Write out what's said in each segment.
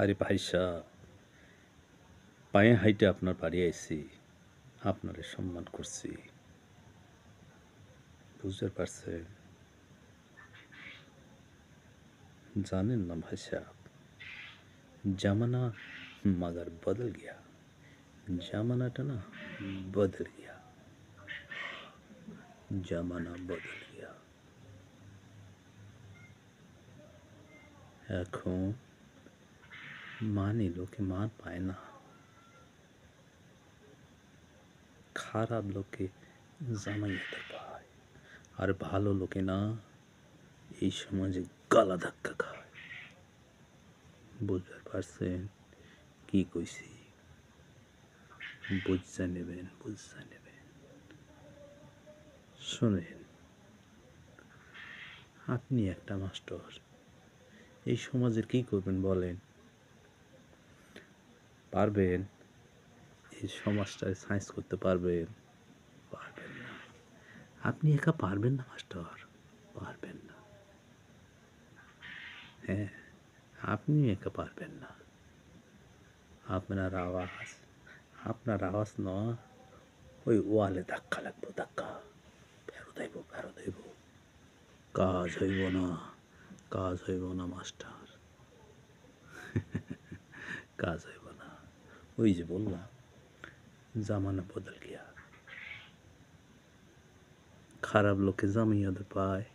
আরে ভাই সাহেব, পায়ে হাইটে আপনার বাড়ি আইছি, আপনারে সম্মান করছি, বুঝতে পারছেন? জানেন না ভাই সাহেব, জামানা मगर बदल गया, জামানাটা না বদল গিয়া, জামানা বদল গিয়া। এখন মানে লোকে মান পায় না, খারাপ লোকে জামাইয়াতে পায়, আর ভালো লোকে না এই সমাজে গলা ধাক্কা খায়। বুঝতে পারছেন কি কইছি? বুঝতে নেবেন, বুঝতে নেবেন। শোনেন, আপনি একটা মাস্টার, এই সমাজের কি করবেন বলেন? পারবেন এই সমাজটায় সায়েন্স করতে পারবেন? পারবেন না। আপনি একা পারবেন না মাস্টার, পারবেন না। হ্যাঁ, আপনি একা পারবেন না। আপনার আওয়াজ না ওই ওয়ালে ধাক্কা লাগবো, ধাক্কা। ফেরত আইব, ফেরত আইব। কাজ হইব না, কাজ হইব না মাস্টার, কাজ হইব না। ওই যে বললাম, জামানা বদল গিয়া। খারাপ লোকে জামাইয়াদের পায়,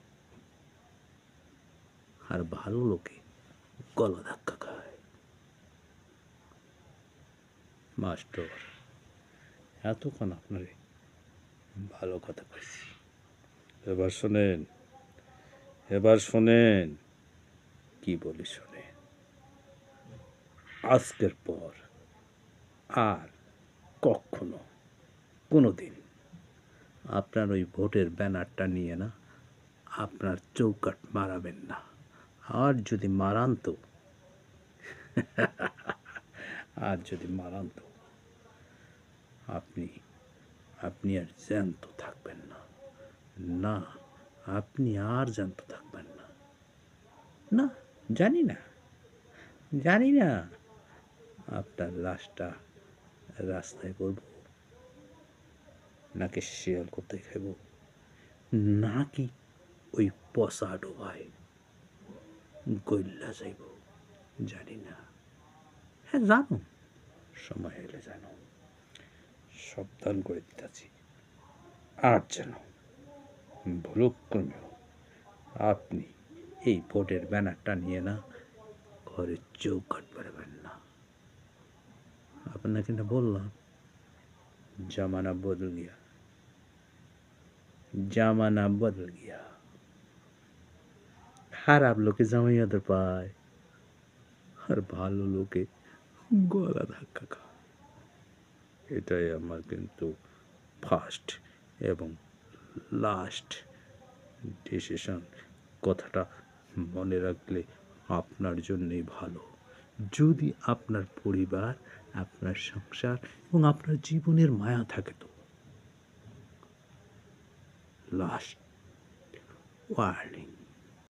আর ভালো লোকে গলা ধাক্কা খায়। মাস্টার, এতক্ষণ আপনারে ভালো কথা কইছি, এবার শোনেন, এবার শোনেন, কি বলি শোনেন। আজকের পর আর কখনো কোনোদিন আপনার ওই ভোটের ব্যানারটা নিয়ে না আপনার চৌকাঠ মারাবেন না। আর যদি মারান তো আর যদি মারান তো আপনি আপনি আর জ্যান্ত থাকবেন না, না আপনি আর জ্যান্ত থাকবেন না। না, জানি না, জানি না আপনার লাশটা রাস্তায় পড়ব, নাকি শিয়াল কোথায় খাইব, নাকি ওই পচা ডোবায় গইল্লা যাইব, জানি না। হ্যাঁ জানো, সময় হলে জানো, সাবধান করে দিতেছি। আর যেন ভুলক্রমেও আপনি এই ভোটের ব্যানারটা নিয়ে না ঘরের চৌকাঠ বেরোবেন না। আপনাকে না বললাম, জামানা বদল গিয়া, জামানা বদল গিয়া। খারাপ লোকে জামাইয়াদের পায়, আর ভালো লোকে গলা ধাক্কা খায়। এটাই আমার কিন্তু ফার্স্ট এবং লাস্ট ডিসিশন। কথাটা মনে রাখলে আপনার জন্যই ভালো। যদি আপনার পরিবার, আপনার সংসার এবং আপনার জীবনের মায়া থাকে তো। Last warning.